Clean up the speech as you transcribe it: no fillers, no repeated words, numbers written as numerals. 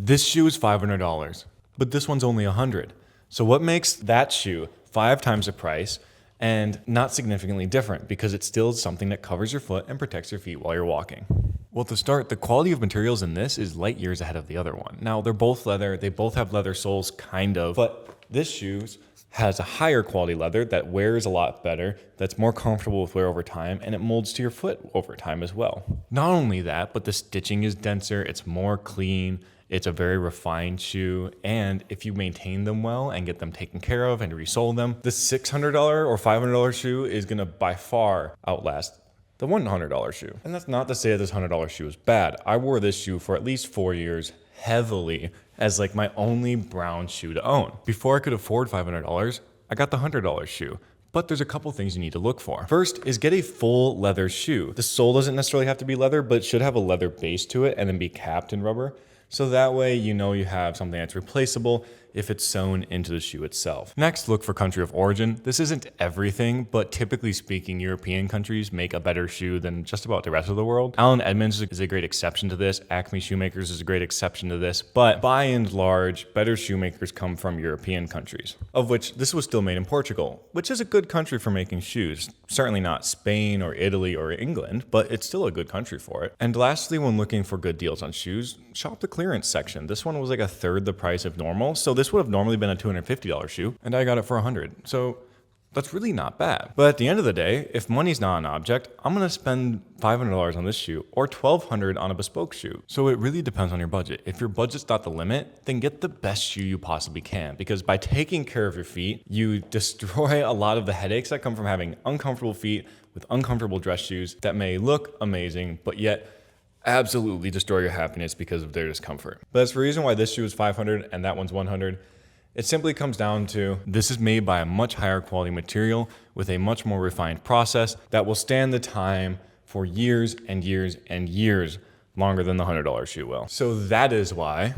This shoe is $500, but this one's only $100. So what makes that shoe 5 times the price and not significantly different, because it's still something that covers your foot and protects your feet while you're walking? Well, to start, the quality of materials in this is light years ahead of the other one. Now, they're both leather, they both have leather soles, kind of, but this shoe has a higher quality leather that wears a lot better, that's more comfortable with wear over time, and it molds to your foot over time as well. Not only that, but the stitching is denser, it's more clean, it's a very refined shoe, and if you maintain them well and get them taken care of and resole them, the $600 or $500 shoe is gonna by far outlast the $100 shoe. And that's not to say that this $100 shoe is bad. I wore this shoe for at least 4 years heavily as like my only brown shoe to own. Before I could afford $500, I got the $100 shoe. But there's a couple things you need to look for. First is get a full leather shoe. The sole doesn't necessarily have to be leather, but it should have a leather base to it and then be capped in rubber. So that way you know you have something that's replaceable if it's sewn into the shoe itself. Next, look for country of origin. This isn't everything, but typically speaking, European countries make a better shoe than just about the rest of the world. Allen Edmonds is a great exception to this. Acme Shoemakers is a great exception to this, but by and large, better shoemakers come from European countries, of which this was still made in Portugal, which is a good country for making shoes. Certainly not Spain or Italy or England, but it's still a good country for it. And lastly, when looking for good deals on shoes, shop the clearance section. This one was like 1/3 the price of normal, so this would have normally been a $250 shoe, and I got it for $100. So that's really not bad. But at the end of the day, if money's not an object, I'm gonna spend $500 on this shoe or $1,200 on a bespoke shoe. So it really depends on your budget. If your budget's not the limit, then get the best shoe you possibly can, because by taking care of your feet, you destroy a lot of the headaches that come from having uncomfortable feet with uncomfortable dress shoes that may look amazing, but yet absolutely destroy your happiness because of their discomfort. But that's the reason why this shoe is $500 and that one's $100. It simply comes down to this is made by a much higher quality material with a much more refined process that will stand the time for years and years and years longer than the $100 shoe will. So that is why